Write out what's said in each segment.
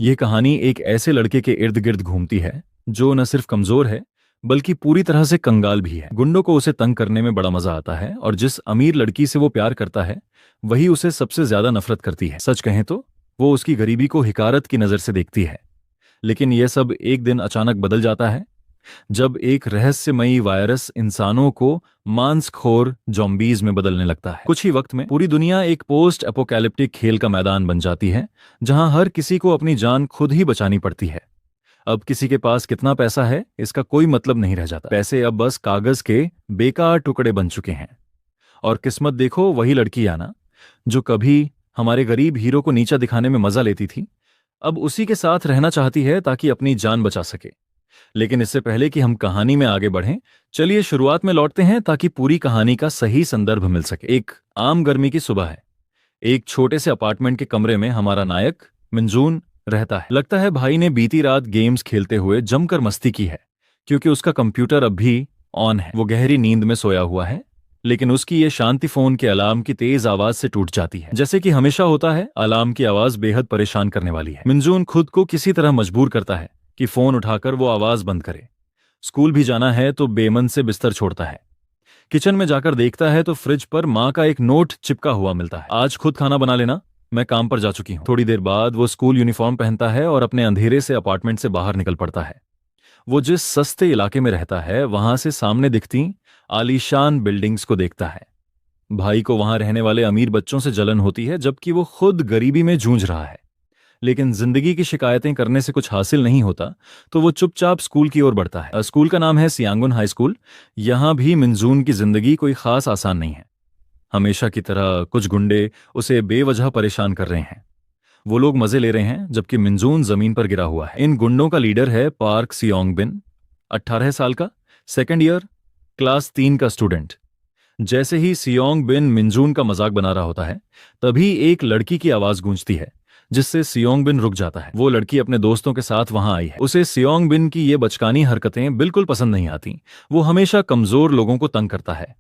ये कहानी एक ऐसे लड़के के इर्द गिर्द घूमती है जो न सिर्फ कमजोर है बल्कि पूरी तरह से कंगाल भी है। गुंडों को उसे तंग करने में बड़ा मजा आता है और जिस अमीर लड़की से वो प्यार करता है वही उसे सबसे ज्यादा नफरत करती है। सच कहें तो वो उसकी गरीबी को हिकारत की नजर से देखती है। लेकिन यह सब एक दिन अचानक बदल जाता है जब एक रहस्यमयी वायरस इंसानों को मांसखोर जॉम्बीज में बदलने लगता है। कुछ ही वक्त में पूरी दुनिया एक पोस्ट एपोकैलिप्टिक खेल का मैदान बन जाती है जहां हर किसी को अपनी जान खुद ही बचानी पड़ती है। अब किसी के पास कितना पैसा है इसका कोई मतलब नहीं रह जाता। पैसे अब बस कागज के बेकार टुकड़े बन चुके हैं। और किस्मत देखो, वही लड़की आना जो कभी हमारे गरीब हीरो को नीचा दिखाने में मजा लेती थी, अब उसी के साथ रहना चाहती है ताकि अपनी जान बचा सके। लेकिन इससे पहले कि हम कहानी में आगे बढ़ें, चलिए शुरुआत में लौटते हैं ताकि पूरी कहानी का सही संदर्भ मिल सके। एक आम गर्मी की सुबह है। एक छोटे से अपार्टमेंट के कमरे में हमारा नायक मिंजून रहता है। लगता है भाई ने बीती रात गेम्स खेलते हुए जमकर मस्ती की है क्योंकि उसका कंप्यूटर अब भी ऑन है। वो गहरी नींद में सोया हुआ है, लेकिन उसकी ये शांति फोन के अलार्म की तेज आवाज से टूट जाती है। जैसे कि हमेशा होता है, अलार्म की आवाज बेहद परेशान करने वाली है। मिंजून खुद को किसी तरह मजबूर करता है कि फोन उठाकर वो आवाज बंद करे। स्कूल भी जाना है तो बेमन से बिस्तर छोड़ता है। किचन में जाकर देखता है तो फ्रिज पर माँ का एक नोट चिपका हुआ मिलता है, आज खुद खाना बना लेना, मैं काम पर जा चुकी हूँ। थोड़ी देर बाद वो स्कूल यूनिफॉर्म पहनता है और अपने अंधेरे से अपार्टमेंट से बाहर निकल पड़ता है। वो जिस सस्ते इलाके में रहता है वहां से सामने दिखती आलीशान बिल्डिंग्स को देखता है। भाई को वहां रहने वाले अमीर बच्चों से जलन होती है जबकि वो खुद गरीबी में जूझ रहा है। लेकिन जिंदगी की शिकायतें करने से कुछ हासिल नहीं होता तो वो चुपचाप स्कूल की ओर बढ़ता है। स्कूल का नाम है सियांगुन हाई स्कूल। यहां भी मिंजून की जिंदगी कोई खास आसान नहीं है। हमेशा की तरह कुछ गुंडे उसे बेवजह परेशान कर रहे हैं। वो लोग मजे ले रहे हैं जबकि मिंजून जमीन पर गिरा हुआ है। इन गुंडों का लीडर है पार्क सियोंग बिन, 18 साल का, सेकेंड ईयर, क्लास 3 का स्टूडेंट। जैसे ही सियोंग बिन मिंजून का मजाक बना रहा होता है तभी एक लड़की की आवाज गूंजती है जिससे सियोंग बिन रुक जाता है। वो लड़की अपने दोस्तों के साथ वहां आई है। उसे सियोंग बिन की ये बचकानी हरकतें बिल्कुल पसंद नहीं आती। वो हमेशा कमजोर लोगों को तंग करता है।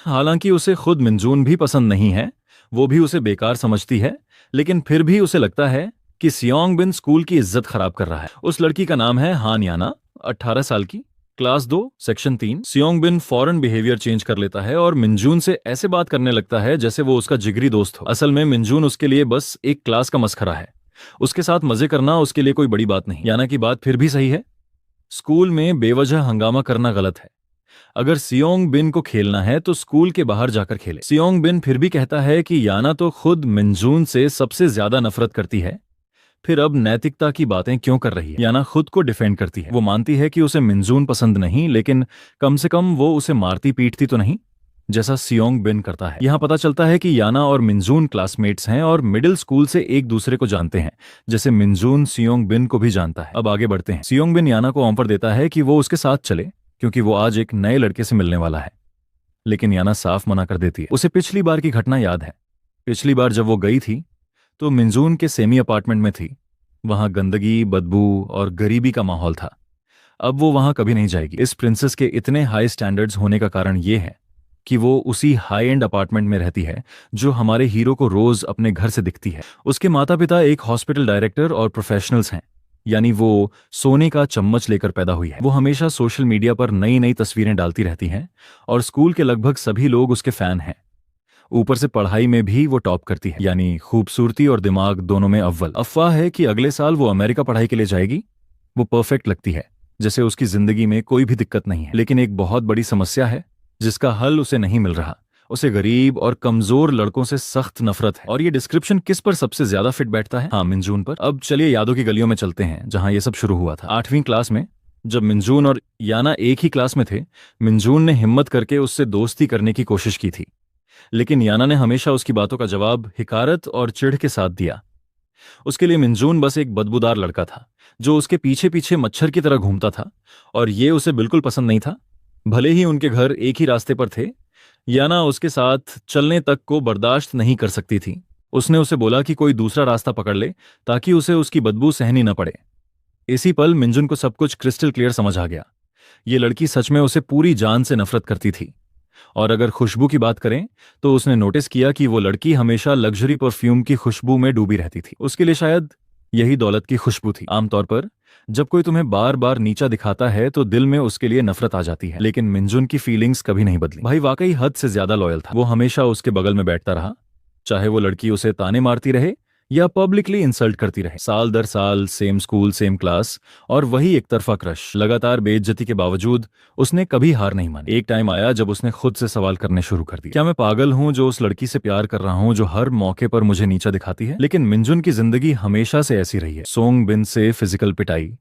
हालांकि उसे खुद मिंजून भी पसंद नहीं है, वो भी उसे बेकार समझती है, लेकिन फिर भी उसे लगता है कि सियोंग बिन स्कूल की इज्जत खराब कर रहा है। उस लड़की का नाम है हान याना, 18 साल की, क्लास 2, सेक्शन 3। सियोंग बिन फौरन बिहेवियर चेंज कर लेता है और मिंजून से ऐसे बात करने लगता है जैसे वो उसका जिगरी दोस्त हो। असल में मिंजून उसके लिए बस एक क्लास का मस्खरा है। उसके साथ मजे करना उसके लिए कोई बड़ी बात नहीं। याना की बात फिर भी सही है, स्कूल में बेवजह हंगामा करना गलत है। अगर सियोंग बिन को खेलना है तो स्कूल के बाहर जाकर खेले। सियोंग बिन फिर भी कहता है कि याना तो खुद मिंजून से सबसे ज्यादा नफरत करती है, फिर अब नैतिकता की बातें क्यों कर रही है। याना खुद को डिफेंड करती है। वो मानती है कि उसे मिंजून पसंद नहीं, लेकिन कम से कम वो उसे मारती पीटती तो नहीं जैसा सियोंग बिन करता है। यहां पता चलता है कि याना और मिंजून क्लासमेट्स हैं और मिडिल स्कूल से एक दूसरे को जानते हैं, जैसे मिंजून सियोंग बिन को भी जानता है। अब आगे बढ़ते हैं। सियोंग बिन याना को ऑफर देता है कि वो उसके साथ चले क्योंकि वो आज एक नए लड़के से मिलने वाला है, लेकिन याना साफ मना कर देती है। उसे पिछली बार की घटना याद है। पिछली बार जब वो गई थी तो मिंजून के सेमी अपार्टमेंट में थी। वहां गंदगी, बदबू और गरीबी का माहौल था। अब वो वहां कभी नहीं जाएगी। इस प्रिंसेस के इतने हाई स्टैंडर्ड्स होने का कारण ये है कि वो उसी हाई एंड अपार्टमेंट में रहती है जो हमारे हीरो को रोज अपने घर से दिखती है। उसके माता पिता एक हॉस्पिटल डायरेक्टर और प्रोफेशनल्स हैं, यानी वो सोने का चम्मच लेकर पैदा हुई है। वो हमेशा सोशल मीडिया पर नई नई तस्वीरें डालती रहती हैं और स्कूल के लगभग सभी लोग उसके फैन हैं। ऊपर से पढ़ाई में भी वो टॉप करती है, यानी खूबसूरती और दिमाग दोनों में अव्वल। अफवाह है कि अगले साल वो अमेरिका पढ़ाई के लिए जाएगी। वो परफेक्ट लगती है, जैसे उसकी जिंदगी में कोई भी दिक्कत नहीं है। लेकिन एक बहुत बड़ी समस्या है जिसका हल उसे नहीं मिल रहा। उसे गरीब और कमजोर लड़कों से सख्त नफरत है। और ये डिस्क्रिप्शन किस पर सबसे ज्यादा फिट बैठता है? हाँ, मिंजून पर। अब चलिए यादों की गलियों में चलते हैं जहां ये सब शुरू हुआ था। 8वीं क्लास में जब मिंजून और याना एक ही क्लास में थे, मिंजून ने हिम्मत करके उससे दोस्ती करने की कोशिश की थी, लेकिन याना ने हमेशा उसकी बातों का जवाब हिकारत और चिढ़ के साथ दिया। उसके लिए मिंजून बस एक बदबूदार लड़का था जो उसके पीछे पीछे मच्छर की तरह घूमता था और ये उसे बिल्कुल पसंद नहीं था। भले ही उनके घर एक ही रास्ते पर थे, याना उसके साथ चलने तक को बर्दाश्त नहीं कर सकती थी। उसने उसे बोला कि कोई दूसरा रास्ता पकड़ ले ताकि उसे उसकी बदबू सहनी न पड़े। इसी पल मिंजुन को सब कुछ क्रिस्टल क्लियर समझ आ गया। ये लड़की सच में उसे पूरी जान से नफरत करती थी। और अगर खुशबू की बात करें तो उसने नोटिस किया कि वो लड़की हमेशा लग्जरी परफ्यूम की खुशबू में डूबी रहती थी। उसके लिए शायद यही दौलत की खुशबू थी। आमतौर पर जब कोई तुम्हें बार बार नीचा दिखाता है तो दिल में उसके लिए नफरत आ जाती है, लेकिन मिंजुन की फीलिंग्स कभी नहीं बदली। भाई वाकई हद से ज्यादा लॉयल था। वो हमेशा उसके बगल में बैठता रहा, चाहे वो लड़की उसे ताने मारती रहे या पब्लिकली इंसल्ट करती रहे। साल दर साल सेम स्कूल सेम क्लास और वही एक तरफा क्रश। लगातार बेइज्जती के बावजूद उसने कभी हार नहीं मानी। एक टाइम आया जब उसने खुद से सवाल करने शुरू कर दिए, क्या मैं पागल हूं जो उस लड़की से प्यार कर रहा हूं जो हर मौके पर मुझे नीचा दिखाती है? लेकिन मिंजुन की जिंदगी हमेशा से ऐसी रही है। सोंग बिन से फिजिकल पिटाई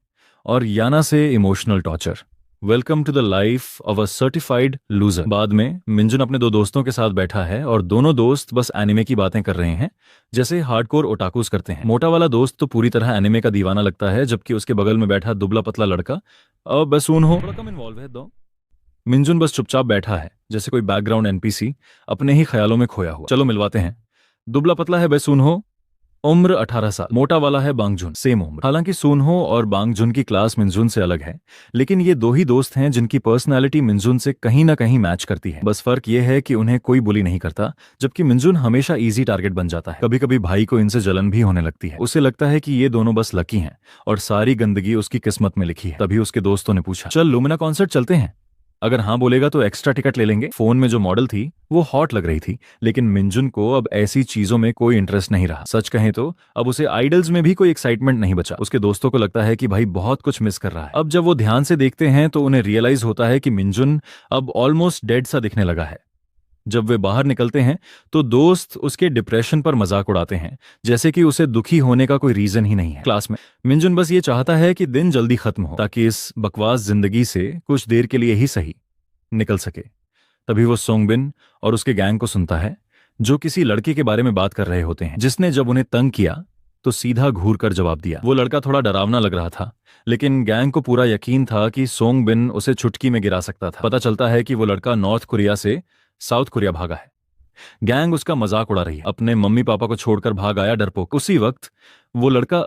और याना से emotional torture. Welcome to the life of a certified loser. बाद में मिंजुन अपने दो दोस्तों के साथ बैठा है और दोनों दोस्त बस एनिमे की बातें कर रहे हैं जैसे हार्डकोर ओटाकुस करते हैं। मोटा वाला दोस्त तो पूरी तरह एनिमे का दीवाना लगता है, जबकि उसके बगल में बैठा दुबला पतला लड़का अब बसून हो थोड़ा कम इन्वॉल्व है दो। मिंजुन बस चुपचाप बैठा है जैसे कोई बैकग्राउंड एनपीसी अपने ही ख्यालों में खोया हुआ। चलो मिलवाते हैं। दुबला पतला है बेसून हो, उम्र 18 साल। मोटा वाला है बांगजुन, सेम उम्र। हालांकि सूनहो और बांगजुन की क्लास मिंजुन से अलग है, लेकिन ये दो ही दोस्त हैं जिनकी पर्सनालिटी मिंजुन से कहीं ना कहीं मैच करती है। बस फर्क ये है कि उन्हें कोई बुली नहीं करता, जबकि मिंजुन हमेशा इजी टारगेट बन जाता है। कभी कभी भाई को इनसे जलन भी होने लगती है। उसे लगता है कि ये दोनों बस लकी हैं और सारी गंदगी उसकी किस्मत में लिखी है। तभी उसके दोस्तों ने पूछा, चल लुमिना कॉन्सर्ट चलते हैं? अगर हाँ बोलेगा तो एक्स्ट्रा टिकट ले लेंगे। फोन में जो मॉडल थी वो हॉट लग रही थी, लेकिन मिंजुन को अब ऐसी चीजों में कोई इंटरेस्ट नहीं रहा। सच कहें तो अब उसे आइडल्स में भी कोई एक्साइटमेंट नहीं बचा। उसके दोस्तों को लगता है कि भाई बहुत कुछ मिस कर रहा है। अब जब वो ध्यान से देखते हैं तो उन्हें रियलाइज होता है कि मिंजुन अब ऑलमोस्ट डेड सा दिखने लगा है। जब वे बाहर निकलते हैं तो दोस्त उसके डिप्रेशन पर मजाक उड़ाते हैं, जैसे कि उसे दुखी होने का कोई रीजन ही नहीं है। क्लास में मिंजुन बस ये चाहता है कि दिन जल्दी खत्म हो ताकि इस बकवास जिंदगी से कुछ देर के लिए ही सही निकल सके। तभी वो सोंगबिन और उसके गैंग को सुनता है जो किसी लड़के के बारे में बात कर रहे होते हैं, जिसने जब उन्हें तंग किया तो सीधा घूर कर जवाब दिया। वो लड़का थोड़ा डरावना लग रहा था, लेकिन गैंग को पूरा यकीन था कि सोंगबिन उसे चुटकी में गिरा सकता था। पता चलता है कि वो लड़का नॉर्थ कोरिया से साउथ कोरिया भागा है। गैंग उसका मजाक उड़ा रही है, अपने मम्मी पापा को छोड़कर भाग आया डरपोक। उसी वक्त वो लड़का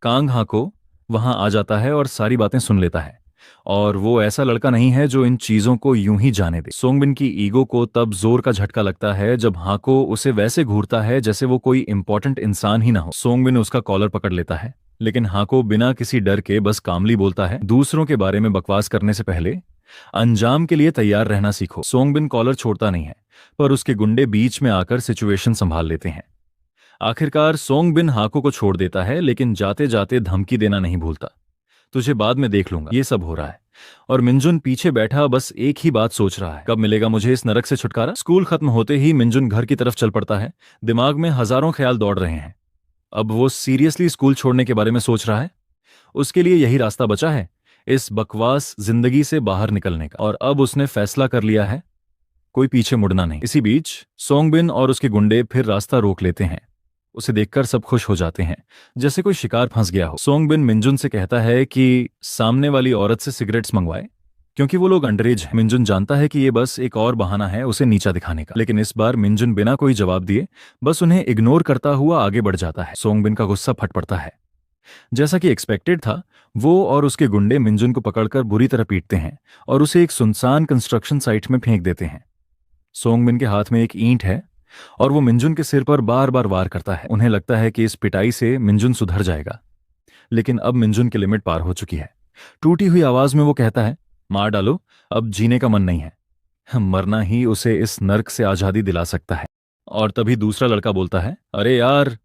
कांग हाको वहां आ जाता है और सारी बातें सुन लेता है। और वो ऐसा लड़का नहीं है जो इन चीजों को यूं ही जाने दे। सोंगबिन की ईगो को तब जोर का झटका लगता है जब हाको उसे वैसे घूरता है जैसे वो कोई इंपॉर्टेंट इंसान ही ना हो। सोंगबिन उसका कॉलर पकड़ लेता है, लेकिन हाको बिना किसी डर के बस कामली बोलता है, दूसरों के बारे में बकवास करने से पहले अंजाम के लिए तैयार रहना सीखो। सोंगबिन कॉलर छोड़ता नहीं है, पर उसके गुंडे बीच में आकर सिचुएशन संभाल लेते हैं। आखिरकार सोंगबिन हाको को छोड़ देता है, लेकिन जाते जाते धमकी देना नहीं भूलता, तुझे बाद में देख लूंगा। ये सब हो रहा है और मिंजुन पीछे बैठा बस एक ही बात सोच रहा है, कब मिलेगा मुझे इस नरक से छुटकारा। स्कूल खत्म होते ही मिंजुन घर की तरफ चल पड़ता है। दिमाग में हजारों ख्याल दौड़ रहे हैं। अब वो सीरियसली स्कूल छोड़ने के बारे में सोच रहा है। उसके लिए यही रास्ता बचा है इस बकवास जिंदगी से बाहर निकलने का, और अब उसने फैसला कर लिया है, कोई पीछे मुड़ना नहीं। इसी बीच सोंगबिन और उसके गुंडे फिर रास्ता रोक लेते हैं। उसे देखकर सब खुश हो जाते हैं, जैसे कोई शिकार फंस गया हो। सोंगबिन मिंजुन से कहता है कि सामने वाली औरत से सिगरेट्स मंगवाए, क्योंकि वो लोग अंडरएज हैं। मिंजुन जानता है कि ये बस एक और बहाना है उसे नीचा दिखाने का, लेकिन इस बार मिंजुन बिना कोई जवाब दिए बस उन्हें इग्नोर करता हुआ आगे बढ़ जाता है। सोंगबिन का गुस्सा फट पड़ता है। जैसा कि एक्सपेक्टेड था, वो और उसके गुंडे मिंजुन को पकड़कर बुरी तरह पीटते हैं और उसे एक सुनसान कंस्ट्रक्शन साइट में फेंक देते हैं। सोंगबिन के हाथ में एक ईंट है और वो मिंजुन के सिर पर बार बार वार करता है। उन्हें लगता है कि इस पिटाई से मिंजुन सुधर जाएगा, लेकिन अब मिंजुन की लिमिट पार हो चुकी है। टूटी हुई आवाज में वो कहता है, मार डालो, अब जीने का मन नहीं है। मरना ही उसे इस नर्क से आजादी दिला सकता है। और तभी दूसरा लड़का बोलता है, अरे यार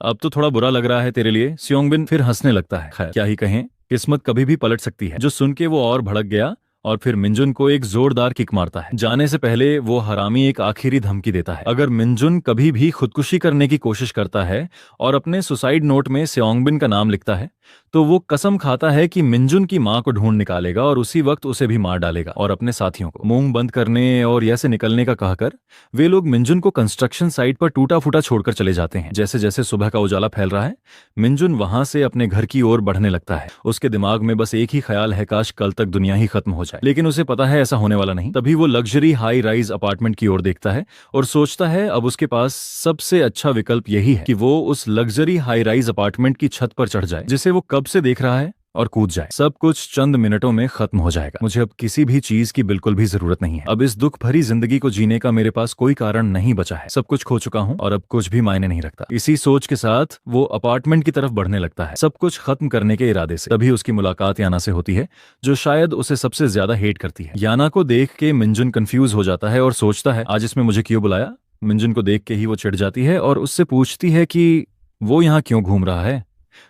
अब तो थोड़ा बुरा लग रहा है तेरे लिए। सोंगबिन फिर हंसने लगता है। खैर क्या ही कहें, किस्मत कभी भी पलट सकती है। जो सुन के वो और भड़क गया और फिर मिंजुन को एक जोरदार किक मारता है। जाने से पहले वो हरामी एक आखिरी धमकी देता है, अगर मिंजुन कभी भी खुदकुशी करने की कोशिश करता है और अपने सुसाइड नोट में सोंगबिन का नाम लिखता है तो वो कसम खाता है कि मिंजुन की मां को ढूंढ निकालेगा और उसी वक्त उसे भी मार डालेगा और अपने साथियों को। मुंह बंद करने और ऐसे निकलने का कहकर वे लोग मिंजुन को कंस्ट्रक्शन साइट पर टूटा फूटा छोड़कर चले जाते हैं। जैसे जैसे सुबह का उजाला फैल रहा है, मिंजुन वहां से अपने घर की ओर बढ़ने लगता है। उसके दिमाग में बस एक ही ख्याल है, काश कल तक दुनिया ही खत्म हो जाए, लेकिन उसे पता है ऐसा होने वाला नहीं। तभी वो लग्जरी हाई राइज अपार्टमेंट की ओर देखता है और सोचता है अब उसके पास सबसे अच्छा विकल्प यही है कि वो उस लग्जरी हाई राइज अपार्टमेंट की छत पर चढ़ जाए, जिसे वो कब से देख रहा है और कूद जाए। सब कुछ चंद मिनटों में खत्म हो जाएगा। मुझे अब किसी भी चीज की बिल्कुल भी जरूरत नहीं है। अब इस दुख भरी जिंदगी को जीने का मेरे पास कोई कारण नहीं बचा है। सब कुछ खो चुका हूँ और अब कुछ भी मायने नहीं रखता। इसी सोच के साथ वो अपार्टमेंट की तरफ बढ़ने लगता है, सब कुछ खत्म करने के इरादे से। तभी उसकी मुलाकात याना से होती है, जो शायद उसे सबसे ज्यादा हेट करती है। याना को देख के मिंजुन कंफ्यूज हो जाता है और सोचता है, आज इसमें मुझे क्यों बुलाया। मिंजुन को देख के ही वो चिढ़ जाती है और उससे पूछती है कि वो यहाँ क्यों घूम रहा है,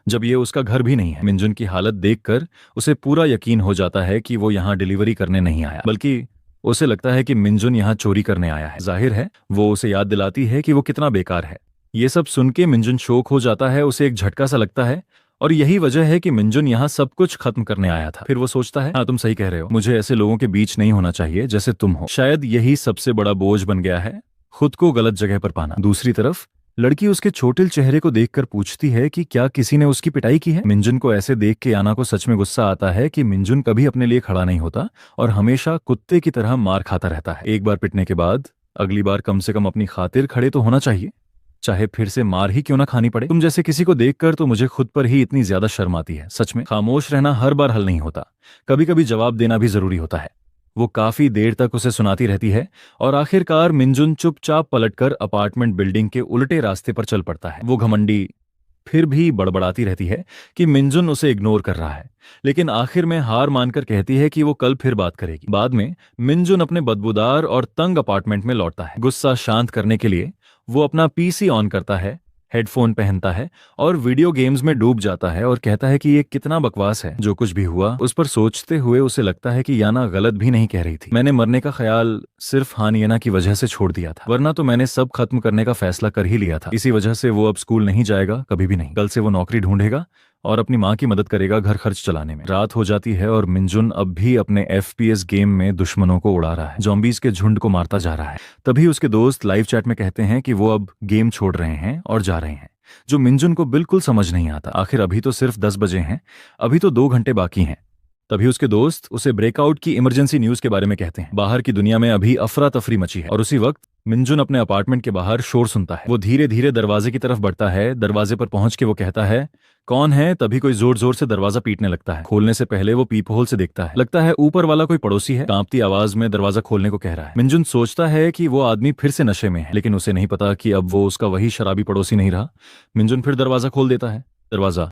जब ये उसका घर भी नहीं है। मिंजुन की हालत देखकर उसे पूरा यकीन हो जाता है कि वो यहाँ डिलीवरी करने नहीं आया, बल्कि उसे लगता है कि मिंजुन यहाँ चोरी करने आया है। जाहिर है वो उसे याद दिलाती है कि वो कितना बेकार है। ये सब सुन के मिंजुन शोक हो जाता है, उसे एक झटका सा लगता है और यही वजह है कि मिंजुन यहाँ सब कुछ खत्म करने आया था। फिर वो सोचता है, हाँ तुम सही कह रहे हो, मुझे ऐसे लोगों के बीच नहीं होना चाहिए जैसे तुम हो। शायद यही सबसे बड़ा बोझ बन गया है, खुद को गलत जगह पर पाना। दूसरी तरफ लड़की उसके चोटिल चेहरे को देखकर पूछती है कि क्या किसी ने उसकी पिटाई की है। मिंजुन को ऐसे देख के याना को सच में गुस्सा आता है कि मिंजुन कभी अपने लिए खड़ा नहीं होता और हमेशा कुत्ते की तरह मार खाता रहता है। एक बार पिटने के बाद अगली बार कम से कम अपनी खातिर खड़े तो होना चाहिए, चाहे फिर से मार ही क्यों ना खानी पड़े। तुम जैसे किसी को देखकर तो मुझे खुद पर ही इतनी ज्यादा शर्म आती है। सच में खामोश रहना हर बार हल नहीं होता, कभी कभी जवाब देना भी जरूरी होता है। वो काफी देर तक उसे सुनाती रहती है और आखिरकार मिंजुन चुपचाप पलटकर अपार्टमेंट बिल्डिंग के उल्टे रास्ते पर चल पड़ता है। वो घमंडी फिर भी बड़बड़ाती रहती है कि मिंजुन उसे इग्नोर कर रहा है, लेकिन आखिर में हार मानकर कहती है कि वो कल फिर बात करेगी। बाद में मिंजुन अपने बदबूदार और तंग अपार्टमेंट में लौटता है। गुस्सा शांत करने के लिए वो अपना पीसी ऑन करता है, हेडफोन पहनता है और वीडियो गेम्स में डूब जाता है और कहता है कि ये कितना बकवास है। जो कुछ भी हुआ उस पर सोचते हुए उसे लगता है कि याना गलत भी नहीं कह रही थी। मैंने मरने का ख्याल सिर्फ हानियना की वजह से छोड़ दिया था, वरना तो मैंने सब खत्म करने का फैसला कर ही लिया था। इसी वजह से वो अब स्कूल नहीं जाएगा, कभी भी नहीं। कल से वो नौकरी ढूंढेगा और अपनी माँ की मदद करेगा घर खर्च चलाने में। रात हो जाती है और मिंजुन अब भी अपने FPS गेम में दुश्मनों को उड़ा रहा है, जॉम्बीज के झुंड को मारता जा रहा है। तभी उसके दोस्त लाइव चैट में कहते हैं कि वो अब गेम छोड़ रहे हैं और जा रहे हैं, जो मिंजुन को बिल्कुल समझ नहीं आता। आखिर अभी तो सिर्फ 10 बजे हैं, अभी तो 2 घंटे बाकी हैं। तभी उसके दोस्त उसे ब्रेकआउट की इमरजेंसी न्यूज के बारे में कहते हैं। बाहर की दुनिया में अभी अफरा तफरी मची है और उसी वक्त मिंजुन अपने अपार्टमेंट के बाहर शोर सुनता है। वो धीरे धीरे दरवाजे की तरफ बढ़ता है। दरवाजे पर पहुंच के वो कहता है, कौन है? तभी कोई जोर जोर से दरवाजा पीटने लगता है। खोलने से पहले वो पीप होल से देखता है, लगता है ऊपर वाला कोई पड़ोसी है, कांपती आवाज में दरवाजा खोलने को कह रहा है। मिंजुन सोचता है कि वो आदमी फिर से नशे में है, लेकिन उसे नहीं पता कि अब वो उसका वही शराबी पड़ोसी नहीं रहा। मिंजुन फिर दरवाजा खोल देता है। दरवाजा